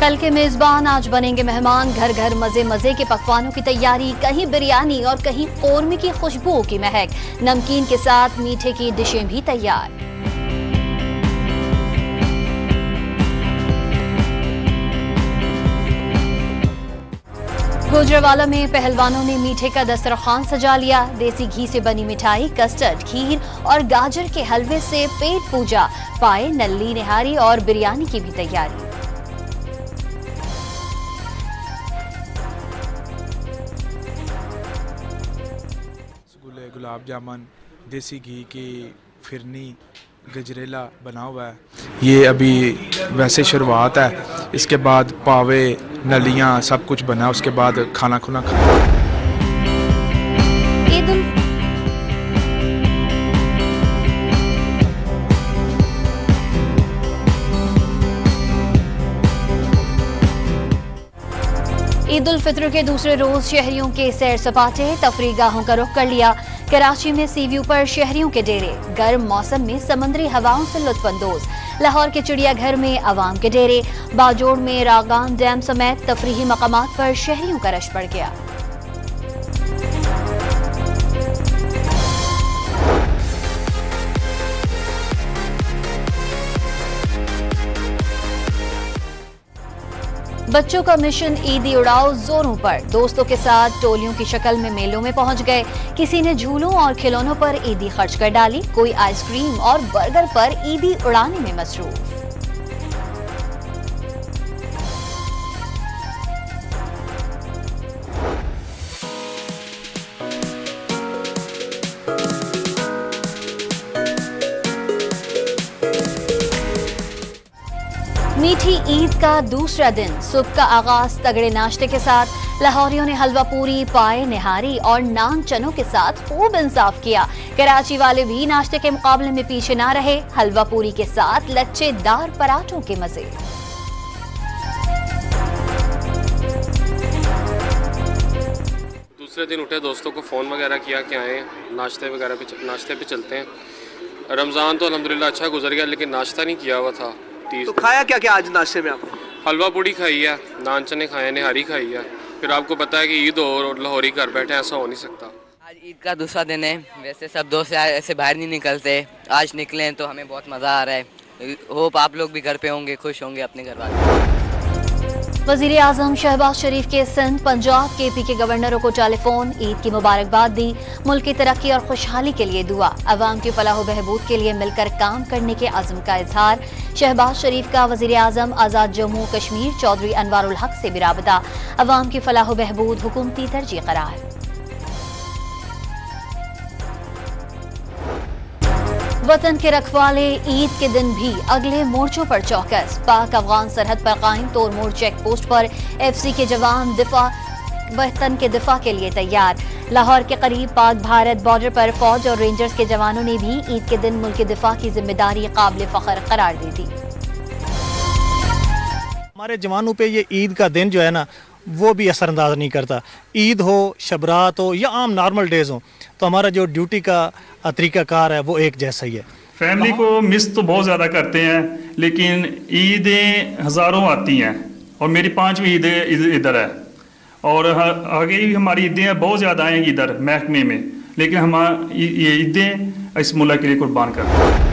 कल के मेजबान आज बनेंगे मेहमान। घर घर मजे मजे के पकवानों की तैयारी, कहीं बिरयानी और कहीं कौरमे की खुशबुओं की महक। नमकीन के साथ मीठे की डिशें भी तैयार। गुजरावाला में पहलवानों ने मीठे का दस्तरखान सजा लिया। देसी घी से बनी मिठाई, कस्टर्ड, खीर और गाजर के हलवे से पेट पूजा। पाए, नल्ली, निहारी और बिरयानी की भी तैयारी। गुलाब जामुन, देसी घी की फिरनी, गजरेला बना हुआ है। ये अभी वैसे शुरुआत है, इसके बाद पावे, नलियाँ सब कुछ बना, उसके बाद खाना खुना खाना। ईद उल फित्र के दूसरे रोज शहरियों के सैर सपाटे, तफरीह गाहों का रुख कर लिया। कराची में सी व्यू पर शहरियों के डेरे, गर्म मौसम में समुद्री हवाओं से लुत्फअंदोज। लाहौर के चिड़ियाघर में अवाम के डेरे, बाजोड़ में रागान डैम समेत तफरीही मकामात पर शहरियों का रश बढ़ गया। बच्चों का मिशन ईदी उड़ाओ जोरों पर। दोस्तों के साथ टोलियों की शक्ल में मेलों में पहुंच गए। किसी ने झूलों और खिलौनों पर ईदी खर्च कर डाली, कोई आइसक्रीम और बर्गर पर ईदी उड़ाने में मसरूफ। मीठी ईद का दूसरा दिन, सुबह का आगाज तगड़े नाश्ते के साथ। लाहौरियों ने हलवा पूरी, पाए, निहारी और नान चनों के साथ खूब इंसाफ किया। कराची वाले भी नाश्ते के मुकाबले में पीछे ना रहे। हलवा पूरी के साथ लच्छेदार पराठों के मजे। दूसरे दिन उठे, दोस्तों को फ़ोन वगैरह किया कि आए नाश्ते पे चलते हैं। रमज़ान तो अल्हम्दुलिल्लाह अच्छा गुजर गया, लेकिन नाश्ता नहीं किया हुआ था। तो खाया क्या क्या आज नाश्ते में आपने? हलवा पूड़ी खाई है, नान चने खाए, निहारी खाई है। फिर आपको पता है कि ईद हो और लाहौरी घर बैठे, ऐसा हो नहीं सकता। आज ईद का दूसरा दिन है। वैसे सब दोस्त ऐसे बाहर नहीं निकलते, आज निकले हैं तो हमें बहुत मज़ा आ रहा है। होप आप लोग भी घर पे होंगे, खुश होंगे अपने घर वाले। वज़ीर आज़म शहबाज शरीफ के सिंध, पंजाब, KP के गवर्नरों को टेलीफोन, ईद की मुबारकबाद दी। मुल्क की तरक्की और खुशहाली के लिए दुआ, अवाम की फलाह बहबूद के लिए मिलकर काम करने के अज़्म का इजहार। शहबाज शरीफ का वज़ीर आज़म आज़ाद जम्मू कश्मीर चौधरी अनवारुल हक से भी राबता, अवाम की फलाह बहबूद हुकूमती तरजीह करार। वतन के रखवाले ईद के दिन भी अगले मोर्चों पर चौकस। पाक अफगान सरहद पर कायम तोड़ मोड़ चेक पोस्ट पर FC के जवान वतन के दिफा के लिए तैयार। लाहौर के करीब पाक भारत बॉर्डर पर फौज और रेंजर्स के जवानों ने भी ईद के दिन मुल्क के दिफा की जिम्मेदारी काबिल फख्र करार दी थी। हमारे जवानों पे ये ईद का दिन जो है ना, वो भी असरअंदाज नहीं करता। ईद हो, शबरात हो या आम नॉर्मल डेज हो, तो हमारा जो ड्यूटी का तरीक़ाकार है वो एक जैसा ही है। फैमिली को मिस तो बहुत ज़्यादा करते हैं, लेकिन ईदें हज़ारों आती हैं और मेरी 5वीं ईद इधर है और आगे भी हमारी ईदें बहुत ज़्यादा आएंगी इधर महकमे में, लेकिन हम ये ईदें इस मुल्क के लिए कुर्बान करते हैं।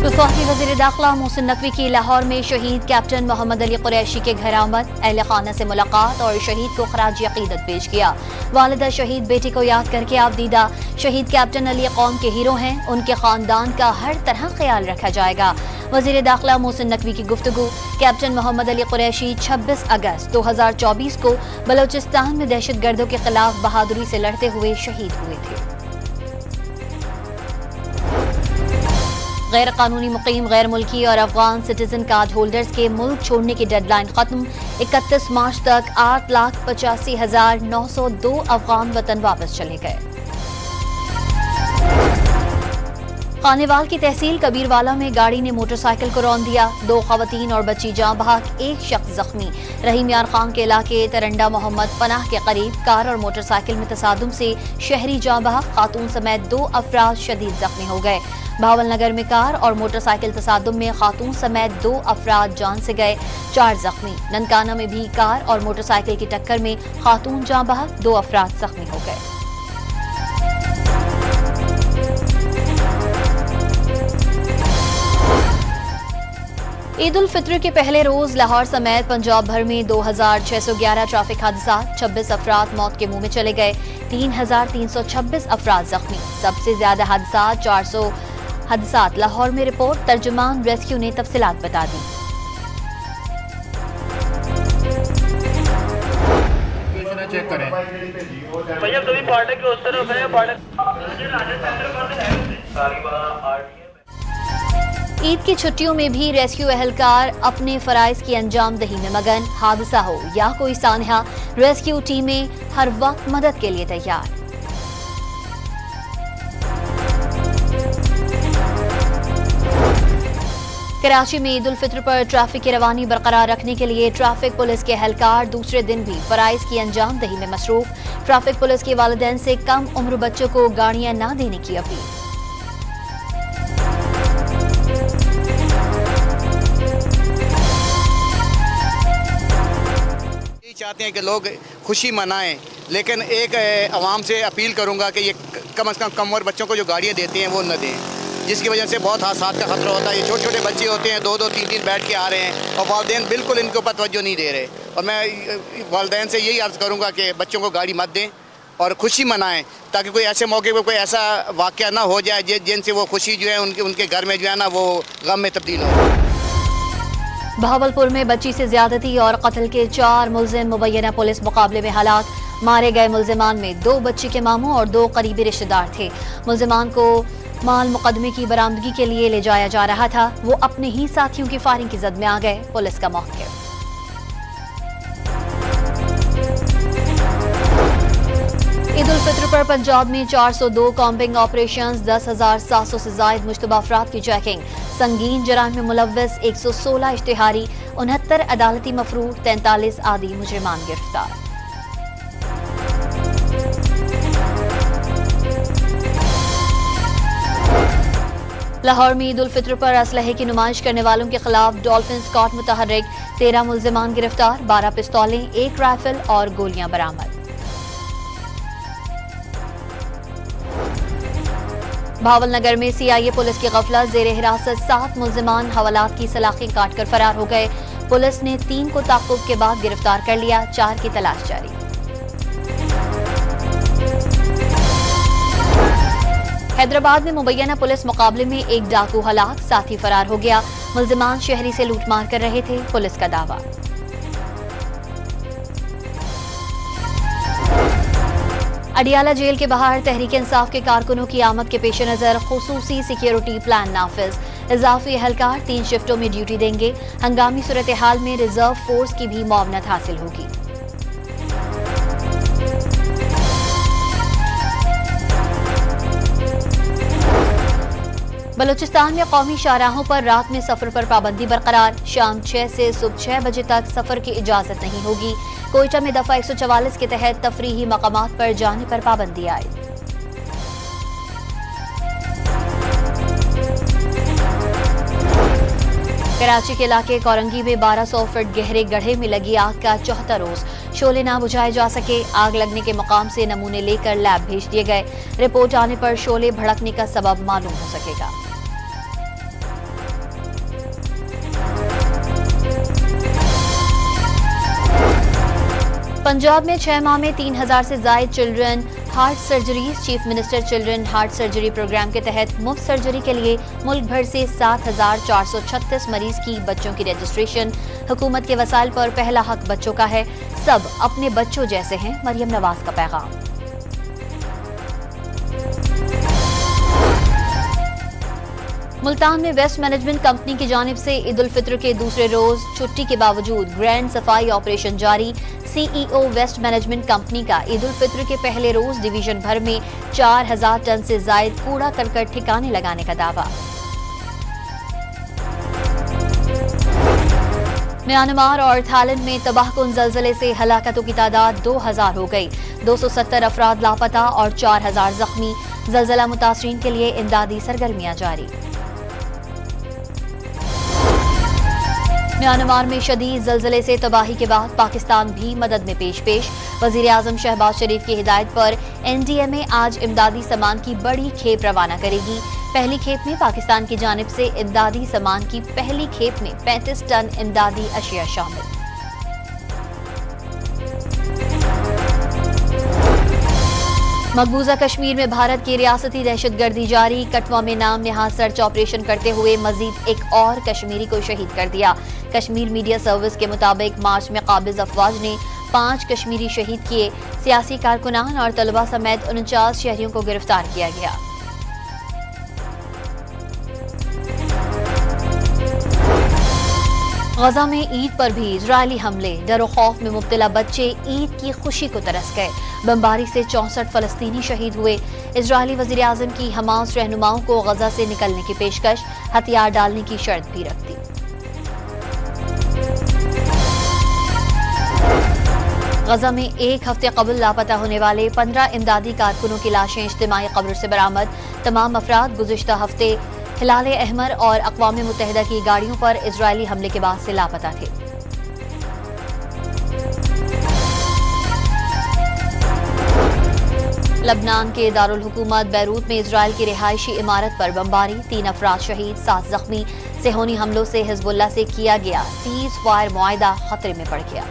वफाकी वज़ीर दाखिला मोहसिन नकवी की लाहौर में शहीद कैप्टन मोहम्मद अली कुरैशी के घर आमद, अहले खाना से मुलाकात और शहीद को खराज अकीदत पेश किया। वालिदा शहीद बेटी को याद करके आपदीदा। शहीद कैप्टन अली कौम के हीरो हैं, उनके खानदान का हर तरह ख्याल रखा जाएगा। वज़ीर दाखिला मोहसिन नकवी की गुफ्तगू। कैप्टन मोहम्मद अली कुरैशी 26 अगस्त 2024 को बलोचिस्तान में दहशतगर्दों के खिलाफ बहादुरी से लड़ते हुए शहीद हुए थे। गैर कानूनी मुकीम, गैर मुल्की और अफगान सिटीजन कार्ड होल्डर्स के मुल्क छोड़ने की डेडलाइन खत्म। 31 मार्च तक 8,85,902 अफगान वतन वापस चले गए। खानेवाल की तहसील कबीरवाला में गाड़ी ने मोटरसाइकिल को रौंद दिया। 2 खवातीन और बच्ची जाँ बहक, 1 शख्स जख्मी। रहीम यार खान के इलाके तरंडा मोहम्मद पनाह के करीब कार और मोटरसाइकिल में तसादुम से शहरी जाँ बहक, खातून समेत 2 अफराद शदीद जख्मी हो गए। भावल नगर में कार और मोटरसाइकिल तसादुम में खातून समेत 2 अफराद जान से गए, 4 जख्मी। ननकाना में भी कार और मोटरसाइकिल की टक्कर में खातून जाँ बहक, 2 अफराद जख्मी हो गए। ईद उल फित्र के पहले रोज लाहौर समेत पंजाब भर में 2611 ट्रैफिक हादसा, 26 अफराद मौत के मुंह में चले गए, 3326 अफराद जख्मी। सबसे ज्यादा हादसा 400 हादसात लाहौर में रिपोर्ट। तर्जुमान रेस्क्यू ने तफसीलात बता दी। चेक करें भैया, कभी पार्टी के उस तरफ है ईद की छुट्टियों में भी रेस्क्यू एहलकार अपने फराइज की अंजाम दही में मगन। हादसा हो या कोई सानहा, रेस्क्यू टीमें हर वक्त मदद के लिए तैयार। कराची में ईद उल फित्र पर ट्रैफिक की रवानी बरकरार रखने के लिए ट्रैफिक पुलिस के एहलकार दूसरे दिन भी फराइज की अंजाम दही में मसरूफ। ट्रैफिक पुलिस के वालिदैन से कम उम्र बच्चों को गाड़ियां न देने की अपील। चाहते हैं कि लोग खुशी मनाएं, लेकिन एक आवाम से अपील करूंगा कि ये कम से कम उम्र बच्चों को जो गाड़ियां देते हैं वो न दें, जिसकी वजह से बहुत हादसात का खतरा होता है। ये छोटे छोटे बच्चे होते हैं, 2-2, 3-3 बैठ के आ रहे हैं और वालिदैन बिल्कुल इनके ऊपर तवज्जो नहीं दे रहे। और मैं वालिदैन से यही अर्ज़ करूँगा कि बच्चों को गाड़ी मत दें और खुशी मनाएं, ताकि कोई ऐसे मौके पर कोई ऐसा वाक़या ना हो जाए जिनसे वो खुशी जो है उनके घर में जो है ना वो गम में तब्दील हो। बहावलपुर में बच्ची से ज्यादती और कत्ल के 4 मुलजिम मुबैना पुलिस मुकाबले में हलाक। मारे गए मुलजिमान में 2 बच्ची के मामू और 2 करीबी रिश्तेदार थे। मुलजिमान को माल मुकदमे की बरामदगी के लिए ले जाया जा रहा था, वो अपने ही साथियों की फायरिंग की जद में आ गए। पुलिस का मौक़िफ़। ईद उल फित्र पर पंजाब में 402 कॉम्बिंग ऑपरेशंस, 10,700 से जायद मुश्तबा अफराद की चेकिंग। संगीन जराइम में मुलव्वस 116 इश्तिहारी, 69 अदालती मफरूर, 43 आदि मुजरिमान गिरफ्तार। लाहौर में ईद उल फित्र पर असलहे की नुमाइश करने वालों के खिलाफ डॉल्फिन स्क्वाड मुतहर्रिक, 13 मुलजिमान गिरफ्तार, 12 पिस्तौलें, 1 राइफल और गोलियां बरामद। भावल नगर में सीआईए पुलिस की गफलत, जेरे हिरासत 7 मुलजिमान हवालात की सलाखें काटकर फरार हो गए। पुलिस ने 3 को ताक़ुब के बाद गिरफ्तार कर लिया, 4 की तलाश जारी। हैदराबाद में मुबैना पुलिस मुकाबले में 1 डाकू हलाक, साथी फरार हो गया। मुलजिमान शहरी से लूटमार कर रहे थे, पुलिस का दावा। अडियाला जेल के बाहर तहरीक इंसाफ के कारकुनों की आमद के पेश नजर खुसूसी सिक्योरिटी प्लान नाफिज। इजाफी एहलकार 3 शिफ्टों में ड्यूटी देंगे। हंगामी सूरत हाल में रिजर्व फोर्स की भी मुआवनत हासिल होगी। बलूचिस्तान में कौमी शाहराहों पर रात में सफर पर पाबंदी बरकरार। शाम 6 से सुबह 6 बजे तक सफर की इजाजत नहीं होगी। कोयटा में दफा 144 के तहत तफरीही मकामात पर जाने पर पाबंदी आई। कराची के इलाके कोरंगी में 1200 फीट गहरे गड्ढे में लगी आग का 74 रोज, शोले ना बुझाए जा सके। आग लगने के मकाम से नमूने लेकर लैब भेज दिए गए। रिपोर्ट आने पर शोले भड़कने का सबब मालूम हो सकेगा। पंजाब में 6 माह में 3000 से जायद children heart surgery. Chief minister children heart surgery program के तहत मुफ्त सर्जरी के लिए मुल्क भर से 7436 मरीज की बच्चों की रजिस्ट्रेशन। हुकूमत के वसाइल पर पहला हक बच्चों का है, सब अपने बच्चों जैसे हैं। मरियम नवाज का पैगाम। मुल्तान में वेस्ट मैनेजमेंट कंपनी की जानिब से ईद उल फित्र के दूसरे रोज छुट्टी के बावजूद ग्रैंड सफाई ऑपरेशन जारी। सीईओ वेस्ट मैनेजमेंट कंपनी का ईद उल फित्र के पहले रोज डिवीजन भर में 4000 टन से जायद कूड़ा करकट ठिकाने लगाने का दावा। म्यांमार और थाईलैंड में तबाहकुन जलजले से हलाकतों की तादाद 2000 हो गई। 270 अफराद लापता और 4000 जख्मी। जलजला मुतासरीन के लिए इमदादी सरगर्मियां जारी। म्यांमार में शदीद जलजले से तबाही के बाद पाकिस्तान भी मदद में पेश। वजीर आजम शहबाज शरीफ की हिदायत पर NDMA आज इमदादी सामान की बड़ी खेप रवाना करेगी। पहली खेप में पाकिस्तान की जानिब से इमदादी सामान की पहली खेप में 35 टन इमदादी अशिया शामिल। मकबूजा कश्मीर में भारत की रियासती दहशतगर्दी जारी। कठुआ में नाम नेहाद सर्च ऑपरेशन करते हुए मजीद एक और कश्मीरी को शहीद कर दिया। कश्मीर मीडिया सर्विस के मुताबिक मार्च में काबिज अफवाज ने 5 कश्मीरी शहीद किए। सियासी कारकुनान और तलबा समेत 49 शहरियों को गिरफ्तार किया गया। गजा में ईद पर भी इजरायली हमले। डर खौफ में मुब्तला बच्चे ईद की खुशी को तरस गए। बमबारी से 64 फलस्तीनी शहीद हुए। इजरायली वजीर आजम की हमास रहनुमाओं को गजा से निकलने की पेशकश, हथियार डालने की शर्त भी रख दी। गजा में एक हफ्ते कबल लापता होने वाले 15 इमदादी कारकुनों की लाशें इज्तिमाई कब्र से बरामद। तमाम अफराद गुज़िश्ता हफ्ते हिलाल अहमर और अक़वाम मुत्तहिदा की गाड़ियों पर इजरायली हमले के बाद से लापता थे। लबनान के दारुल हुकूमत बैरूत में इजरायल की रिहायशी इमारत पर बमबारी। 3 अफराद शहीद, 7 जख्मी। सेहोनी हमलों से हिजबुल्लाह से किया गया सीज फायर मुआहिदा खतरे में पड़ गया।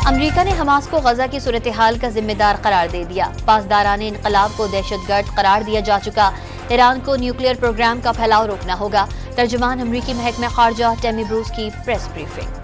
अमरीका ने हमास को गजा की सूरत हाल का जिम्मेदार करार दे दिया। पासदाराने इनकलाब को दहशतगर्द करार दिया जा चुका। ईरान को न्यूक्लियर प्रोग्राम का फैलाव रोकना होगा। तर्जुमान अमरीकी महकमा खारजा टेमी ब्रूस की प्रेस ब्रीफिंग।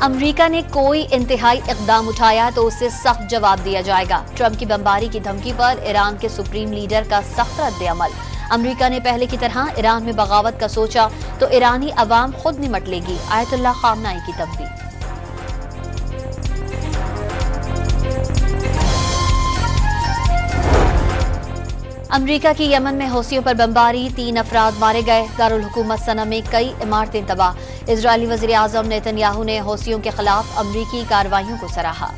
अमरीका ने कोई इंतहाई इकदाम उठाया तो उससे सख्त जवाब दिया जाएगा। ट्रंप की बमबारी की धमकी पर ईरान के सुप्रीम लीडर का सख्त रद्द-ए-अमल। अमरीका ने पहले की तरह ईरान में बगावत का सोचा तो ईरानी अवाम खुद निमट लेगी। आयतुल्लाह खामनाई की तंबीह। अमरीका की यमन में हौसियों पर बमबारी, 3 अफराद मारे गए। दारुल हुकूमत सना में कई इमारतें तबाह। इजरायली वज़ीर आज़म नेतन्याहू ने हौसियों के खिलाफ अमरीकी कार्रवाइयों को सराहा।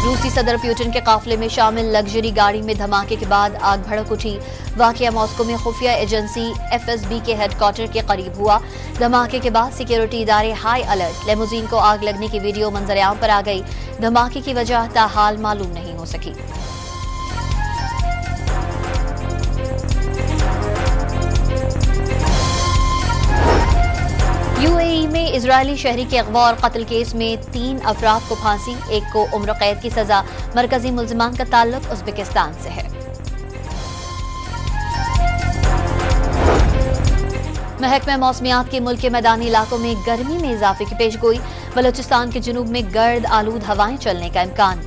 रूसी सदर पुतिन के काफिले में शामिल लग्जरी गाड़ी में धमाके के बाद आग भड़क उठी। वाकया मॉस्को में खुफिया एजेंसी FSB के हेडक्वार्टर के करीब हुआ। धमाके के बाद सिक्योरिटी इदारे हाई अलर्ट। लेमोजीन को आग लगने की वीडियो मंजर-ए-आम पर आ गई। धमाके की वजह ताहाल मालूम नहीं हो सकी। UAE में इजरायली शहरी के अगवा और कत्ल केस में 3 अफराद को फांसी, एक को उम्र कैद की सजा। मरकजी मुल्जिमान का ताल्लुक उज़्बेकिस्तान से है। महकमा मौसमियात के मुल्क के मैदानी इलाकों में गर्मी में इजाफे की पेशगोई। बलूचिस्तान के जुनूब में गर्द आलूद हवाएं चलने का इम्कान।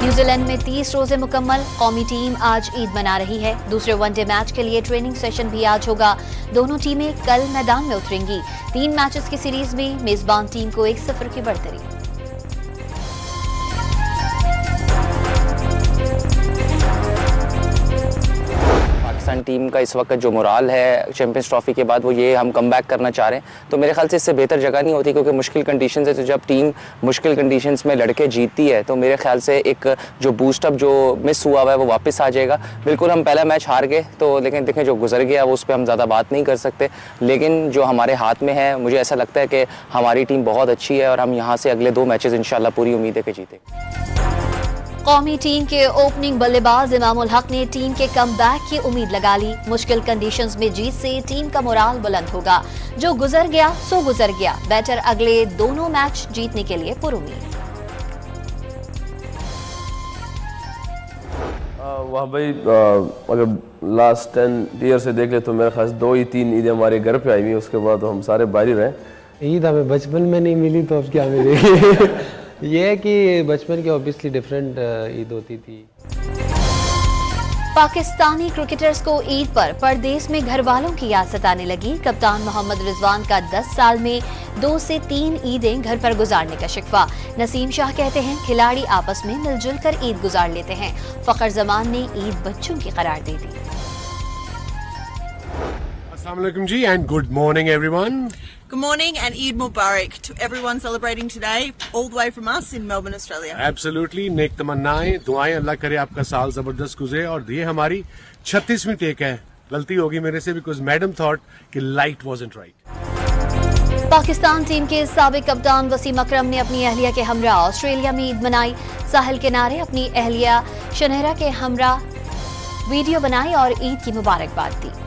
न्यूजीलैंड में 30 रोजे मुकम्मल। कौमी टीम आज ईद मना रही है। दूसरे वनडे मैच के लिए ट्रेनिंग सेशन भी आज होगा। दोनों टीमें कल मैदान में उतरेंगी। 3 मैचेस की सीरीज में मेजबान टीम को 1-0 की बढ़तरी। पाकिस्तान टीम का इस वक्त जो मोराल है चैंपियंस ट्रॉफी के बाद वो ये हम कम बैक करना चाह रहे हैं, तो मेरे ख्याल से इससे बेहतर जगह नहीं होती, क्योंकि मुश्किल कंडीशंस है। तो जब टीम मुश्किल कंडीशंस में लड़के जीतती है तो मेरे ख्याल से एक जो बूस्टअप जो मिस हुआ हुआ है वो वापस आ जाएगा। बिल्कुल हम पहला मैच हार गए तो, लेकिन देखें जो गुजर गया वो उस पर हम ज़्यादा बात नहीं कर सकते, लेकिन जो हमारे हाथ में है मुझे ऐसा लगता है कि हमारी टीम बहुत अच्छी है और हम यहाँ से अगले 2 मैचेस इंशाल्लाह पूरी उम्मीद है कि जीते। कौमी टीम के ओपनिंग बल्लेबाज इमामुल हक ने टीम के कमबैक की उम्मीद लगा ली। मुश्किल कंडीशंस में जीत से टीम का मोराल बुलंद होगा। जो गुजर गया सो गुजर गया। बैटर अगले दोनों मैच जीतने के लिए पुरुमीद। वहाँ भाई अगर लास्ट 10 ईयर से देख ले तो मेरे ख्याल 2 ही 3 ईदें हमारे घर पे आई हुई, उसके बाद तो हम सारे बाहर ही रहे। ईद हमें बचपन में नहीं मिली तो अब क्या मिलेगी। ये है कि बचपन की ऑब्वियसली डिफरेंट ईद होती थी। पाकिस्तानी क्रिकेटर्स को ईद पर परदेश में घर वालों की याद सताने लगी। कप्तान मोहम्मद रिजवान का 10 साल में 2 से 3 ईदें घर पर गुजारने का शिकवा। नसीम शाह कहते हैं खिलाड़ी आपस में मिलजुल कर ईद गुजार लेते हैं। फखर जमान ने ईद बच्चों की करार दे दी। अस्सलाम वालेकुम जी and good morning everyone. Good morning and Eid Mubarak to everyone celebrating today, all the way from us in Melbourne, Australia. Absolutely, नेक तमन्नाएं, दुआएं, अल्लाह करे आपका साल जबरदस्त गुजरे। और ये हमारी 36वीं टेक है। गलती होगी मेरे से बिकॉज मैडम थॉट कि light wasn't right. Pakistan team के साबिक कप्तान वसीम अकरम ने अपनी अहलिया के हमरा ऑस्ट्रेलिया में ईद मनाई। साहिल किनारे अपनी अहलिया शनहरा के हमरा वीडियो बनाई और ईद की मुबारकबाद दी।